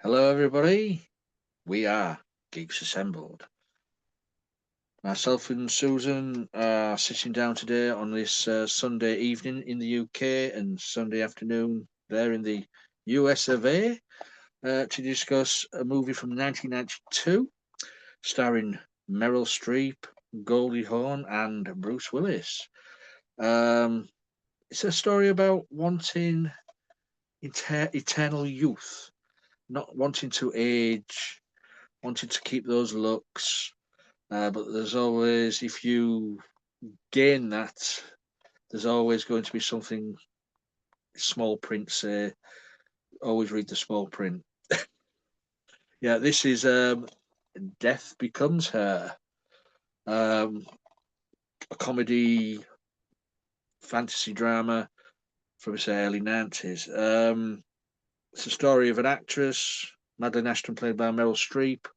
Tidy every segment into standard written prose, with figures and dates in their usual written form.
Hello, everybody. We are Geeks Assembled. Myself and Susan are sitting down today on this Sunday evening in the UK and Sunday afternoon there in the US of A to discuss a movie from 1992 starring Meryl Streep, Goldie Hawn, and Bruce Willis. Um, it's a story about wanting eternal youth, not wanting to age, wanting to keep those looks. But there's always, if you gain that, there's always going to be something small print say. Always read the small print. Yeah, this is Death Becomes Her, um, a comedy fantasy drama from the early 90s. It's a story of an actress, Madeline Ashton, played by Meryl Streep,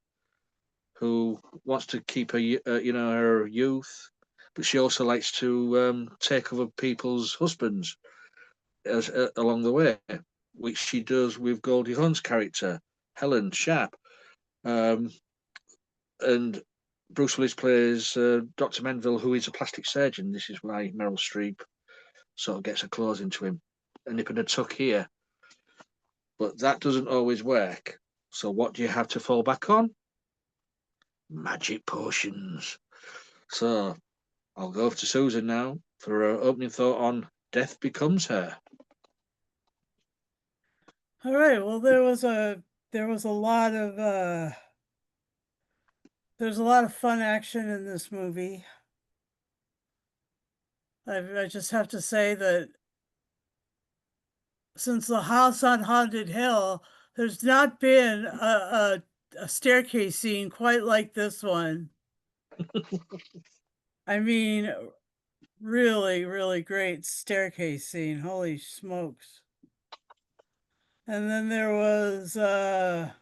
who wants to keep her youth, but she also likes to take other people's husbands along the way, which she does with Goldie Hawn's character, Helen Sharp. Um, and Bruce Willis plays Dr. Menville, who is a plastic surgeon. This is why Meryl Streep sort of gets her claws into him. A nip and a tuck here. But that doesn't always work. So what do you have to fall back on? Magic potions. So I'll go to Susan now for her opening thought on Death Becomes Her. All right. Well, there was a lot of there's a lot of fun action in this movie. I just have to say that since the House on Haunted Hill, there's not been a staircase scene quite like this one. I mean, really, really great staircase scene. Holy smokes! And then there was the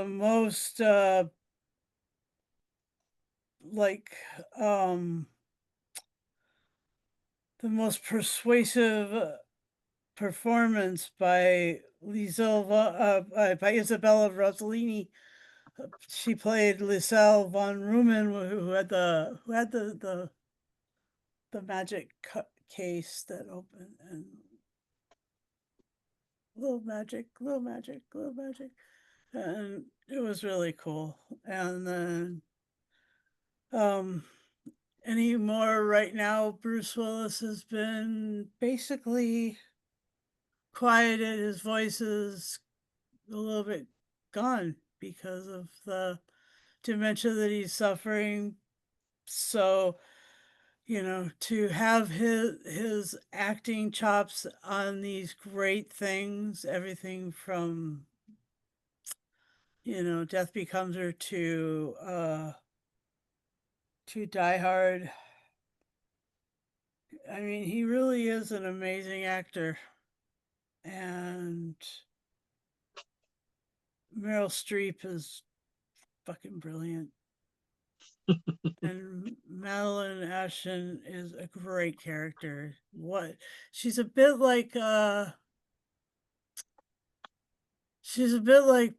most like um the most persuasive performance by by Isabella Rossellini. She played Liselle von Rumen, who had the magic case that opened and little magic, little magic, little magic, and it was really cool. And then um anymore right now, Bruce Willis has been basically quieted. His voice is a little bit gone because of the dementia that he's suffering. So, to have his acting chops on these great things, everything from Death Becomes Her to Die Hard. I mean, he really is an amazing actor, and Meryl Streep is fucking brilliant. And Madeline Ashton is a great character. What she's a bit like she's a bit like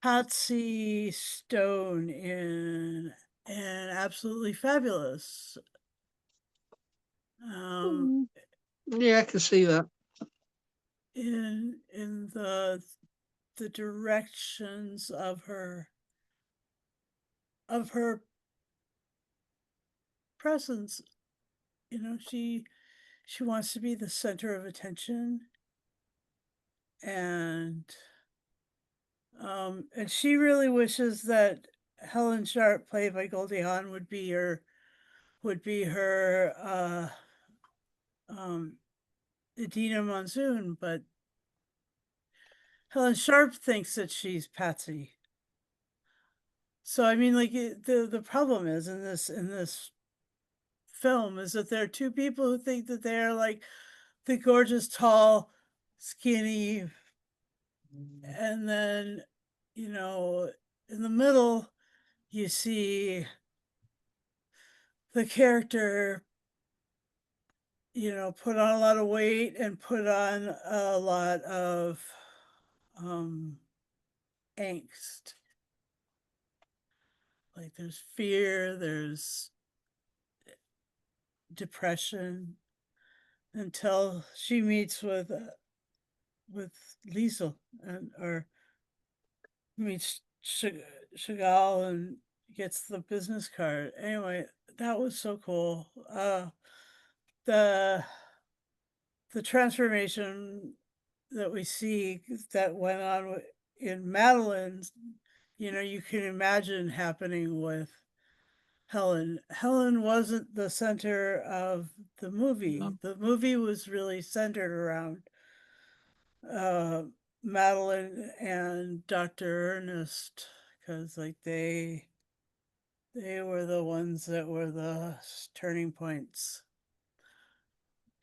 Patsy Stone in Absolutely Fabulous. Um Mm, yeah, I can see that. in the directions of her presence. She wants to be the center of attention, and she really wishes that Helen Sharp, played by Goldie Hawn, would be her Idina Monsoon, but Helen Sharp thinks that she's Patsy. So I mean, like the problem is in this film is that there are two people who think that they're like the gorgeous, tall, skinny, and then you know in the middle you see the character put on a lot of weight and put on a lot of um angst. Like there's fear, there's depression until she meets with Liesel and or meets Chagall and gets the business card. Anyway, that was so cool. The the transformation that we see that went on in Madeline's, you can imagine happening with Helen. Helen wasn't the center of the movie. No. The movie was really centered around uh, Madeline and Dr. Ernest because like they were the ones that were the turning points.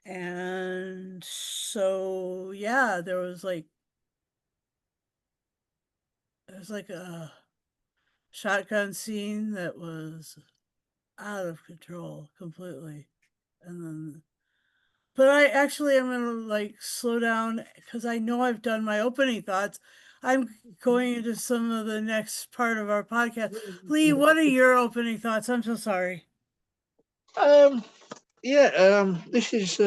And so yeah, there's like a shotgun scene that was out of control completely. And then but I actually am gonna like slow down because I know I've done my opening thoughts. I'm going into some of the next part of our podcast. Lee, what are your opening thoughts? I'm so sorry. Um, yeah, this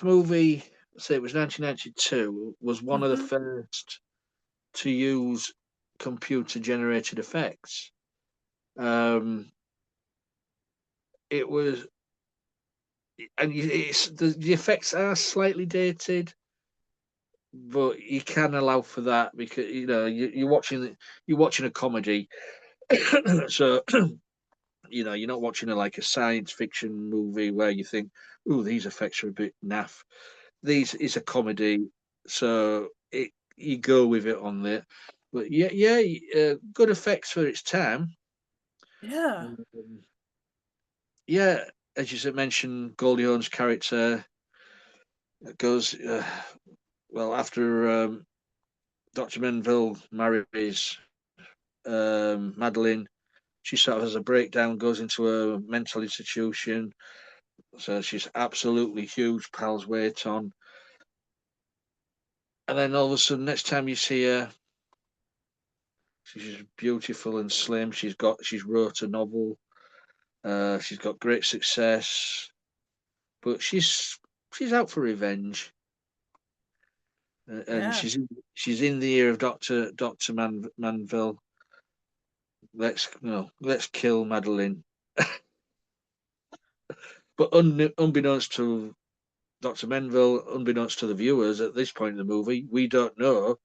movie, say it was 1992, was one of the Hmm. first to use computer generated effects. Um, it was, and it's the effects are slightly dated, but you can allow for that because you're watching a comedy, so you're not watching like a science fiction movie where you think, "Oh, these effects are a bit naff." These is a comedy, so you go with it on there. But yeah, yeah, good effects for its time. Yeah. Um, yeah, as you said, mentioned Goldie Hawn's character goes well after Dr. Menville marries Madeline. She sort of has a breakdown, goes into a mental institution. So she's absolutely huge, pals weight on. And then all of a sudden, next time you see her, she's beautiful and slim. She's wrote a novel. She's got great success, but she's out for revenge, and Yeah. she's in the ear of Doctor Manville. Let's kill Madeline. But unbeknownst to Doctor Menville, unbeknownst to the viewers at this point in the movie, we don't know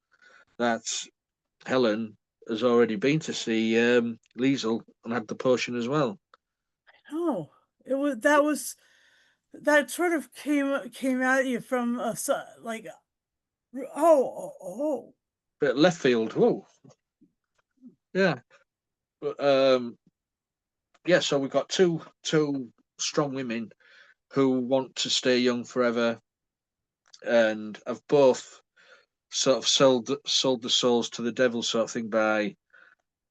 that Helen has already been to see Liesel and had the potion as well. No. That sort of came at you from like oh. But left field, whoa, yeah. But yeah, so we've got two strong women who want to stay young forever and have both sort of sold the souls to the devil sort of thing by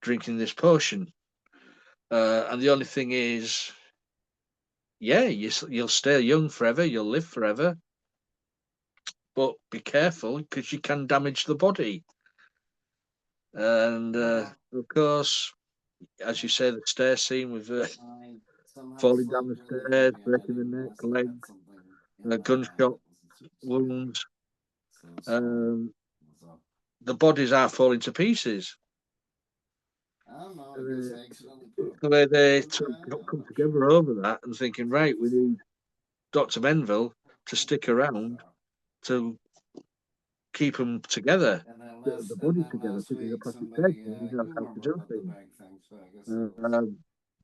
drinking this potion. And the only thing is, yeah, you'll stay young forever, you'll live forever, but be careful because you can damage the body. And of course, as you say, the stair scene with I somehow falling down slept the really stairs, heavy, and I breaking the didn't neck, realize I legs, had something in my eye gunshot that wasn't supposed to be there. wounds. So Um, so the bodies are falling to pieces. I don't know. I guess Uh, I accidentally put a the way they pillow in my eye. I'm come not together sure. over that and thinking, right, we need Dr. Menville to stick around So, to keep them together, the and body then together, last because he's a week plastic surgeon, somebody he knows you how to remember do about the things. bag thing, so I guess I was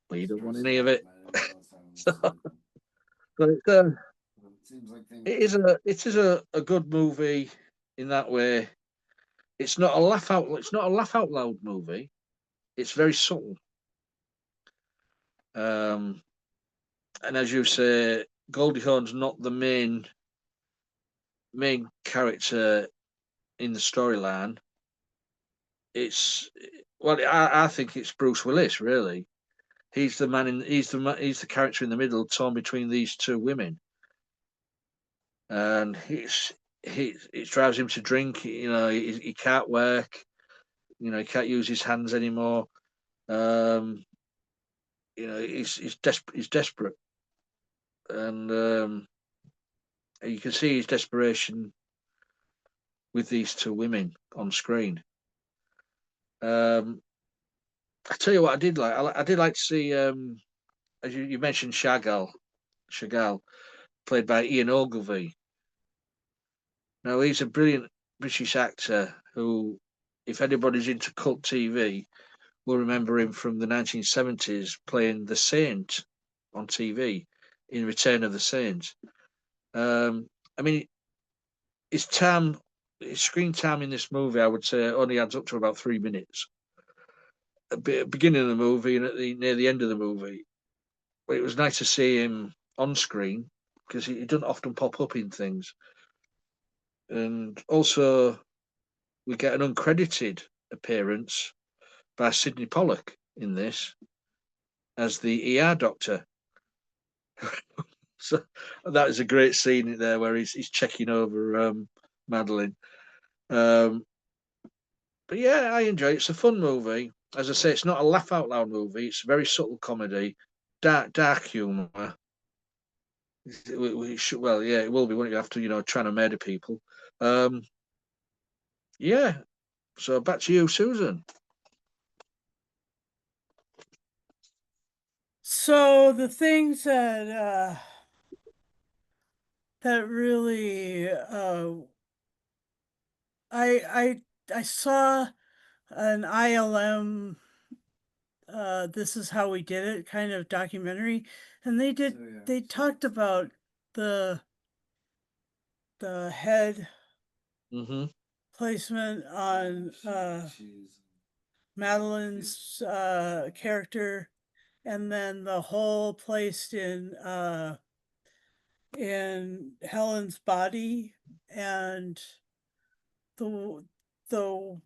But you don't want stressed any of out it. and I didn't realize I was So, sleeping. but It seems like it things. is a good movie in that way. It's not a laugh out loud movie. It's very subtle. Um, and as you say, Goldie Hawn's not the main character in the storyline. It's well, I think it's Bruce Willis. Really, he's the character in the middle, torn between these two women. and it drives him to drink. You know, he can't work. You know, he can't use his hands anymore. Um, you know, he's desperate. He's desperate, and you can see his desperation with these two women on screen. I tell you what, I did like. I did like to see, as you mentioned, Chagall, played by Ian Ogilvy. Now he's a brilliant British actor who, if anybody's into cult TV, will remember him from the 1970s playing the Saint on TV in Return of the Saint. I mean, his time, his screen time in this movie, I would say, only adds up to about 3 minutes. At the beginning of the movie and near the end of the movie. But it was nice to see him on screen because he doesn't often pop up in things. And also, we get an uncredited appearance by Sidney Pollock in this as the ER doctor. So that is a great scene there where he's checking over Madeline. But yeah, I enjoy it. It's a fun movie. As I say, it's not a laugh out loud movie. It's a very subtle comedy, dark humour. Well, yeah, it will be, won't you? After trying to murder people. Yeah. So back to you, Susan. So the things that really I saw an ILM this is how we did it kind of documentary, and Oh, yeah, they so talked about the head Mm-hmm. placement on she's Madeline's character, and then the hole placed in Helen's body, and the the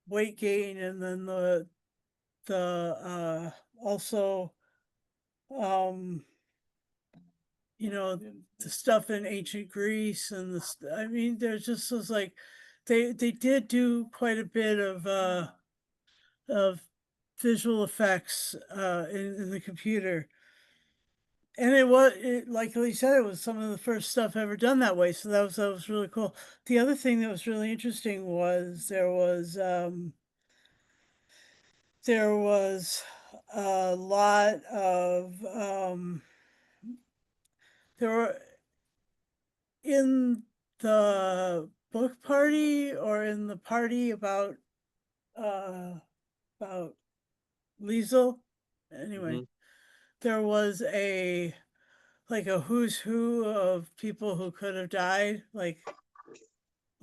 weight gain, and then the also the stuff in ancient Greece, and I mean, there's just was like they did do quite a bit of visual effects in the computer. And like you said, it was some of the first stuff ever done that way. So that was really cool. The other thing that was really interesting was there was a lot of there were in the book party, or in the party uh about Liesel. Anyway, Mm-hmm. there was a who's who of people who could have died, like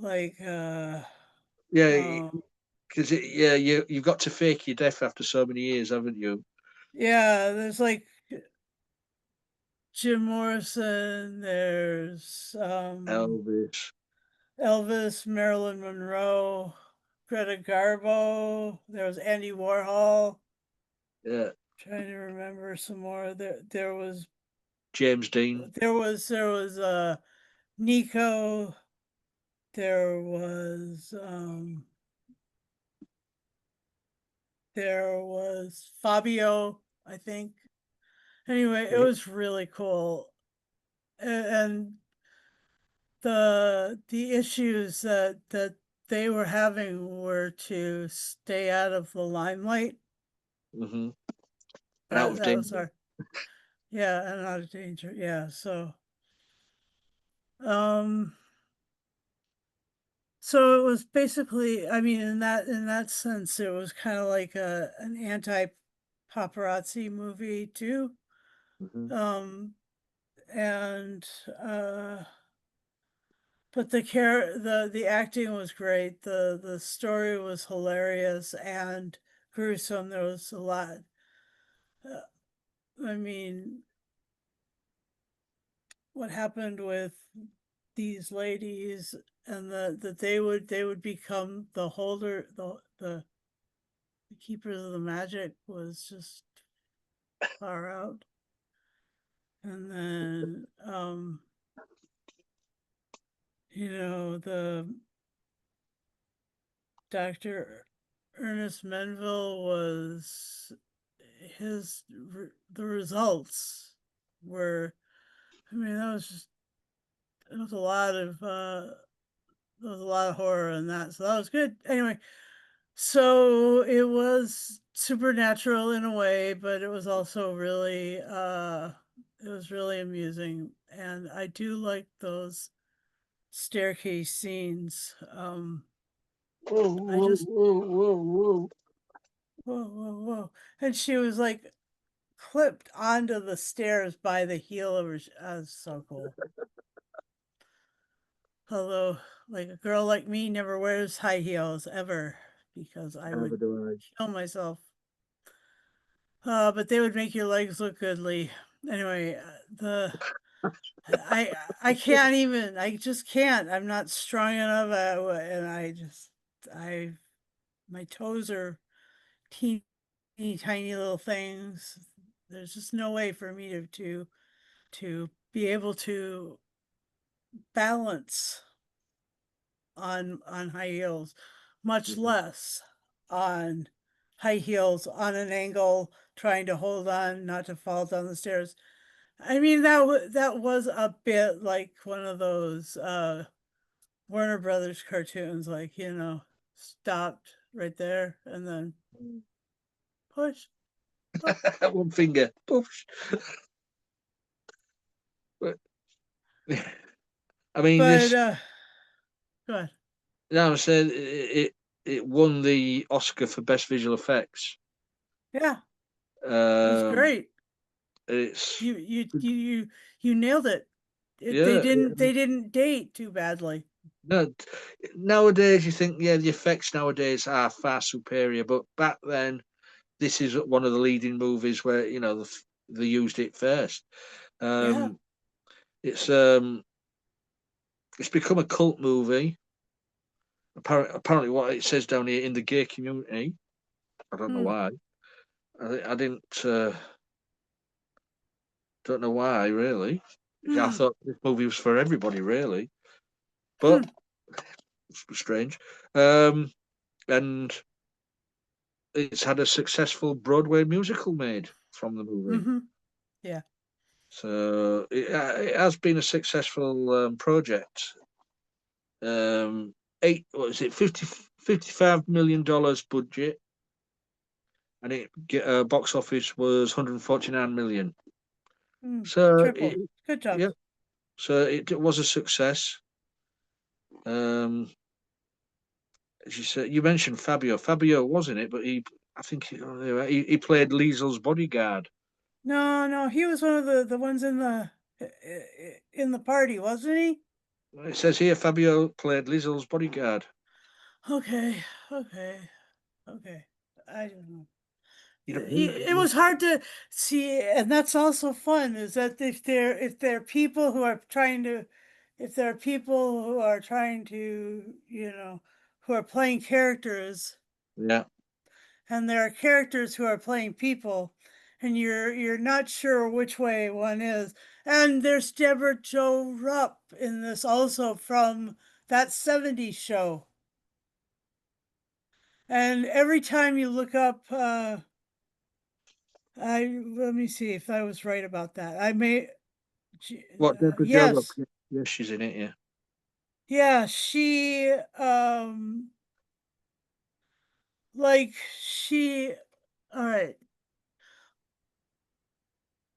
Yeah, uh because you've got to fake your death after so many years, haven't you? yeah, there's like Jim Morrison, there's Elvis. Elvis, Marilyn Monroe, Greta Garbo, there was Andy Warhol. Yeah, Trying to remember some more. There was James Dean. Nico, there was Fabio, I think. Anyway, it was really cool. And the issues that they were having were to stay out of the limelight. Mm-hmm. Out of That was danger. yeah, and out of danger. Yeah, um so it was basically, I mean, in that sense, it was kind of like an anti paparazzi movie too. Mm-hmm. Um and but the acting was great. The story was hilarious and gruesome. There was a lot. Uh, I mean, what happened with these ladies, and that they would become the holder, the keepers of the magic, was just far out. And then the Dr. Ernest Menville was the results were, I mean, it was a lot of there was a lot of horror in that, so that was good. Anyway, so it was supernatural in a way, but it was also really it was really amusing, and I do like those staircase scenes. Whoa, I whoa, just whoa, whoa, whoa. whoa, whoa, whoa. And she was like clipped onto the stairs by the heel of her. That's so cool. Although, like a girl like me never wears high heels ever because I Never would do I. kill myself. But they would make your legs look goodly. Anyway, the I can't even. I just can't. I'm not strong enough, and I my toes are teeny tiny little things. There's just no way for me to be able to balance on high heels, much Mhm. less on high heels on an angle, trying to hold on not to fall down the stairs. I mean that was a bit like one of those Warner Brothers cartoons, like stopped right there and then push. Push. One finger. Push. But, I mean, But this. go ahead. Yeah, I'm saying it won the Oscar for best visual effects. Yeah, it was Um, great. it's You nailed it. They yeah. didn't date too badly. No, nowadays you think the effects nowadays are far superior, but back then this is one of the leading movies where they used it first. Yeah. Um, it's um it's become a cult movie. Apparently, what it says down here in the gay community, I don't know Hmm. why. I didn't don't know why really. I Hmm. thought this movie was for everybody really, Hmm. but it's strange. And it's had a successful Broadway musical made from the movie. Mm-hmm. Yeah. So it has been a successful project. What is it, 55 million dollars budget, and box office was 149 million. Hmm. So Triple. Good job. yeah, so it was a success. Um, as you said, you mentioned Fabio. Fabio was in it, but I think he played Liesel's bodyguard. No, no, he was one of the ones in the party, wasn't he? It says here Fabio played Liesel's bodyguard. Okay. Okay. Okay. I don't know. You don't, It was hard to see, and that's also fun. Is that if there are people who are trying to, if there are people who are trying to, who are playing characters, yeah. and there are characters who are playing people, and you're not sure which way one is. And there's Deborah Jo Rupp in this also from that '70s show. And every time you look up, let me see if I was right about that. I may, What Deborah Jo Rupp? yes, Yes, she's in it. Yeah. yeah, she, like she, all right.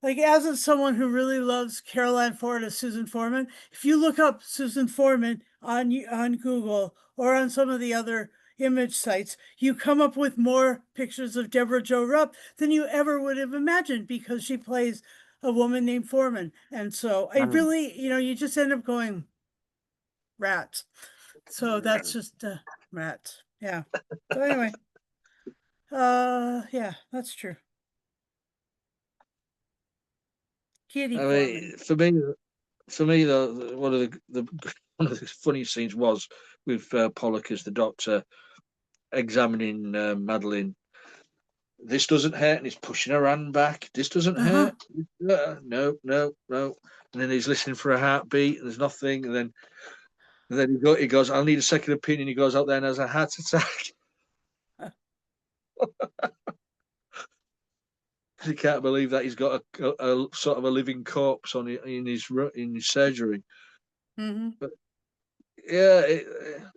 Like, as someone who really loves Caroline Ford as Susan Foreman, if you look up Susan Foreman on Google or on some of the other image sites, you come up with more pictures of Deborah Jo Rupp than you ever would have imagined because she plays a woman named Foreman. And so I Um, really, you just end up going rats. So that's just rats. Yeah. So anyway, yeah, that's true. Kitty I Foreman. mean, for me though, one of the one of the funny scenes was with Pollock as the doctor examining Madeline. This doesn't hurt, and he's pushing her hand back. This doesn't Uh-huh. hurt. No, no, no. And then he's listening for a heartbeat, and there's nothing. And then And then he goes, I'll need a second opinion. He goes out there and has a heart attack. He can't believe that he's got a sort of a living corpse in his surgery. Hmm. But yeah,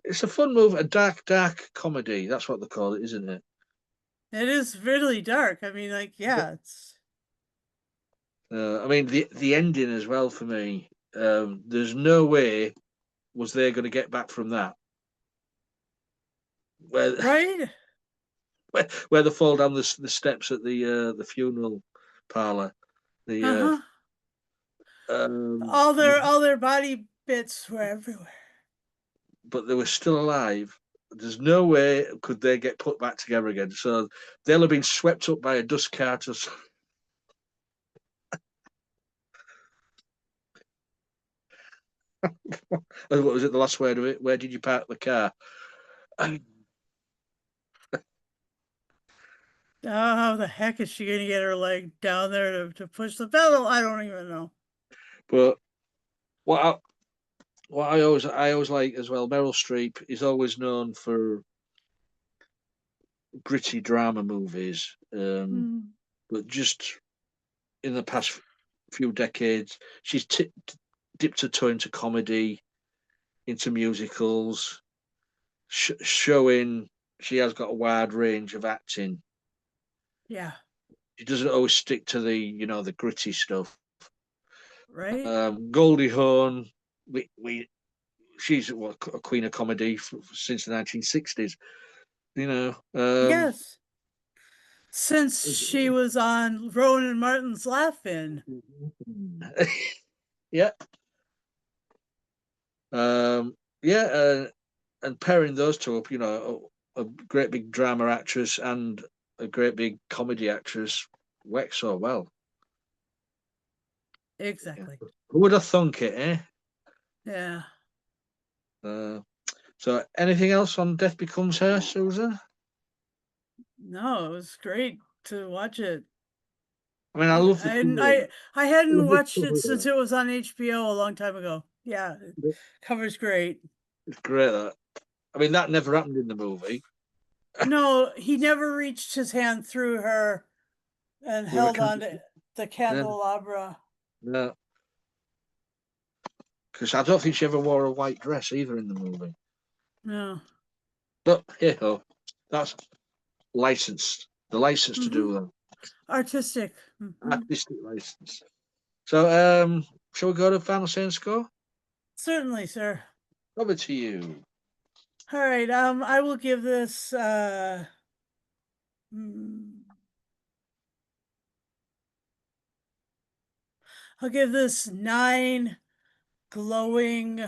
it's a fun movie, a dark comedy. That's what they call it, isn't it? It is really dark. I mean, like, yeah, it's I mean, the ending as well for me. There's no way was they going to get back from that. Where right. where they fall down the steps at the funeral parlor. The All their body bits were everywhere. but they were still alive. There's no way could they get put back together again. So they'll have been swept up by a dust cart or something. What was it? The last word of it? Where did you park the car? Oh, how the heck is she gonna get her leg down there to push the pedal? I don't even know. But what I always like as well, Meryl Streep is always known for gritty drama movies. Mm, But just in the past few decades, she's dipped her toe into comedy, into musicals, showing she has got a wide range of acting. yeah, She doesn't always stick to the gritty stuff. right. Goldie Hawn, she's a queen of comedy since the 1960s. Yes, since she was on Rowan Martin's Laugh-In. Yeah. Yeah, and pairing those two up, a great big drama actress and a great big comedy actress works so well. Exactly. Who would have thunk it, eh? Yeah. So anything else on Death Becomes Her, Susan? No, it was great to watch it. I mean, I love the And cover. I hadn't watched it since it was on HBO a long time ago. Yeah, cover's great. It's great that. I mean, that never happened in the movie. No, he never reached his hand through her and With a held on can- to the candelabra. No, because I don't think she ever wore a white dress either in the movie. No. But hey ho, that's licensed. The license to do that. Artistic. Artistic license. So, shall we go to final say and score? Certainly, sir. Over to you. All right. I will give this I'll give this 9 glowing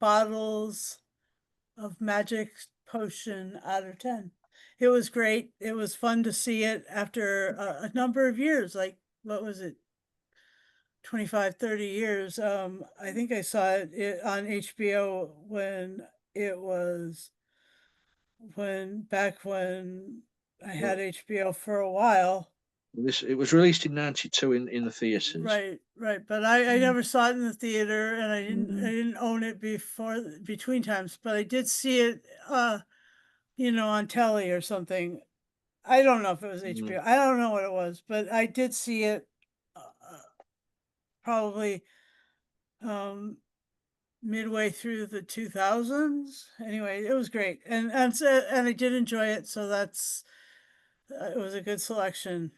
bottles of magic potion out of 10. It was great. It was fun to see it after a number of years. Like, what was it? 25, 30 years. I think I saw it on HBO when it was back when I had HBO for a while. It was released in '92 in the theaters. Right. But I never saw it in the theater, and I didn't own it between times, but I did see it on telly or something. I don't know if it was HBO. I don't know what it was, but I did see it probably midway through the 2000s. Anyway, it was great, and I did enjoy it. So that's it was a good selection.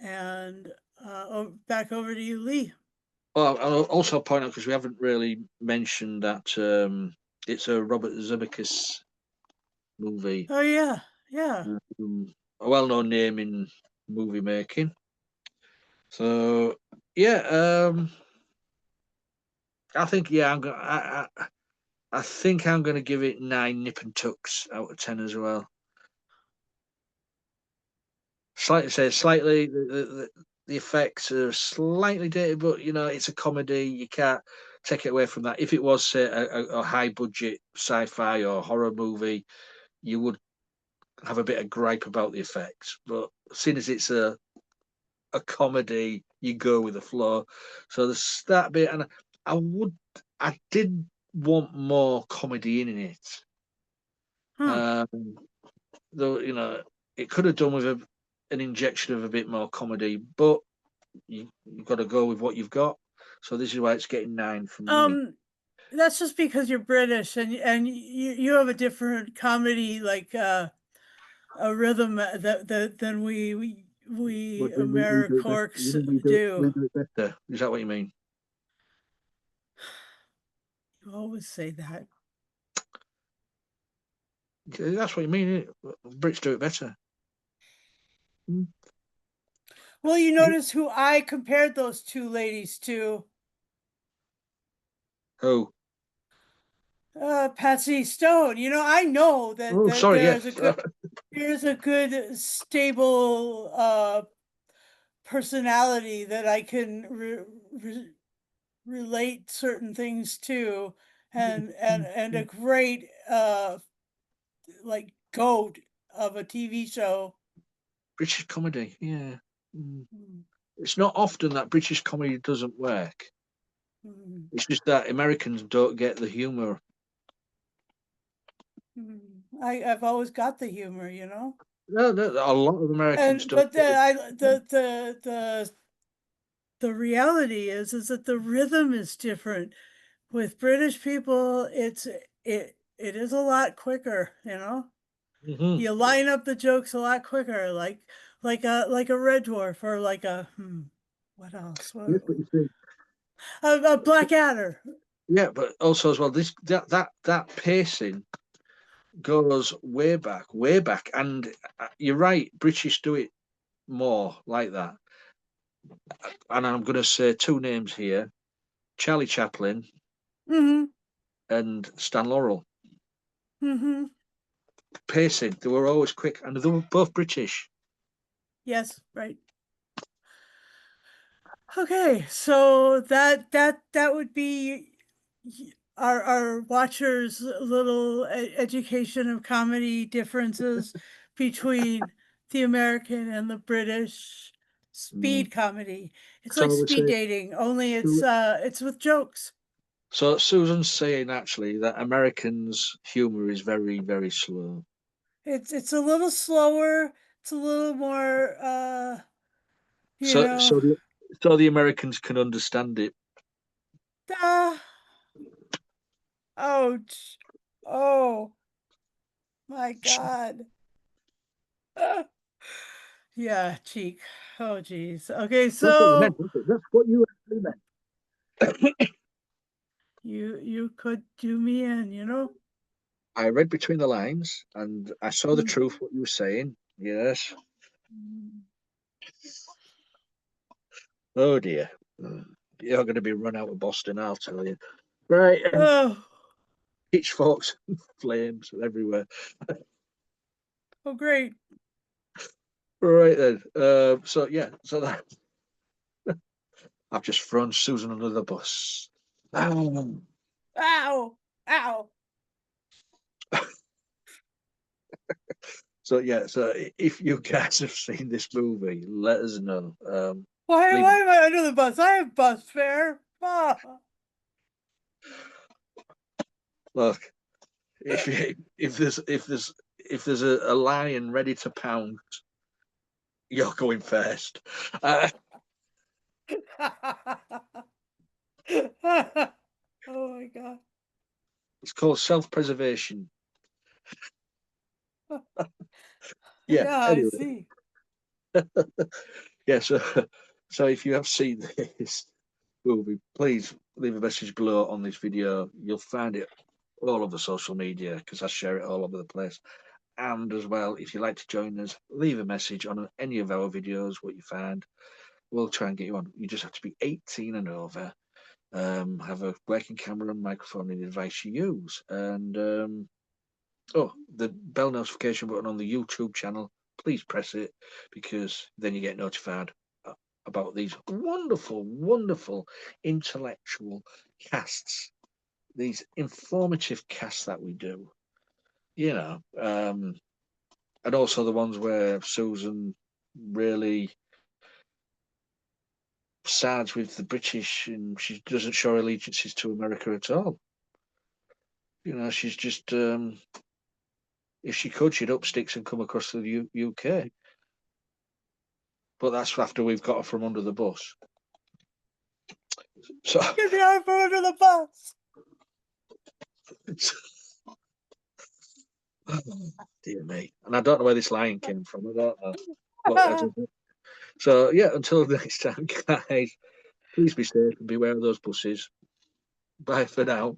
And back over to you, Lee. Well, I'll also point out because we haven't really mentioned that it's a Robert Zemeckis movie. Oh yeah. A well-known name in movie making. So yeah, I think I think I'm going to give it 9 nip and tucks out of 10 as well. Slightly the effects are slightly dated, but it's a comedy. You can't take it away from that. If it was say a high budget sci-fi or horror movie, you would have a bit of gripe about the effects. But seeing as it's a comedy, you go with the flow. So there's that bit, and I did want more comedy in it. Huh. Though, you know, it could have done with an injection of a bit more comedy, but you've got to go with what you've got. So this is why it's getting 9 from me. That's just because you're British and you have a different comedy like a rhythm than we But then we do it better. AmeriCorks We do. do it better. Is that what you mean? You always say that. That's what you mean. Innit? Brits do it better. Well, you notice who I compared those two ladies to? Oh, Patsy Stone. You know, I know that oh, sorry. there's Yes. a good stable personality that I can relate certain things to, and a great like goat of a TV show. British comedy. Yeah. Mm, It's not often that British comedy doesn't work. mm, It's just that Americans don't get the humor. mm. I've always got the humor, you know. No, a lot of Americans And don't but get then it. the reality is that the rhythm is different. With British people, it is a lot quicker, you know. Mhm. You line up the jokes a lot quicker, like a Red Dwarf or like a what else? Yes, but you see, A Blackadder. yeah, but also as well, that pacing goes way back, and you're right. British do it more like that. And I'm going to say two names here: Charlie Chaplin Mm-hmm. and Stan Laurel. Mm-hmm. Pacing, they were always quick, and they were both British. Yes, right. Okay, so that would be our watchers' little education of comedy differences between the American and the British Mm. speed comedy. It's So like I would speed say, dating, only so it's with jokes. so Susan's saying actually that Americans' humor is very slow. It's a little slower. It's a little more you So know. so the so the Americans can understand it. Ah, ouch. Oh my God. Yeah, cheek. Oh, geez. Okay, That's what you so meant, wasn't it? That's what you actually meant. you could do me in, you know? I read between the lines and I saw the Mm, truth, what you were saying. Yes. mm. Oh dear. You're going to be run out of Boston, I'll tell you. Right. Oh, Pitchforks, flames everywhere. oh, great. Right then. So yeah. So that I've just thrown Susan under the bus. Um, Ow, ow. so yeah. So if you guys have seen this movie, let us know. Leave Why am I under the bus? I have bus fare. Ah. look. If there's a lion ready to pound, you're going first. Oh my God. It's called self-preservation. Yeah. Yeah, I Anyway, see. yeah. So if you have seen this movie, please leave a message below on this video. You'll find it all over social media because I share it all over the place. And as well, if you'd like to join us, leave a message on any of our videos, what you find. We'll try and get you on. You just have to be 18 and over, have a working camera and microphone in the device you use. And the bell notification button on the YouTube channel, please press it because then you get notified about these wonderful intellectual casts, these informative casts that we do. You know, and also the ones where Susan really sides with the British and she doesn't show allegiances to America at all. you know, she's just if she could, she'd up sticks and come across to the UK. But that's after we've got her from under the bus. So Get me out from under the bus. dear me, and I don't know where this line came from. I don't know. But, so yeah, until next time, guys. Please be safe and beware of those buses. Bye for now.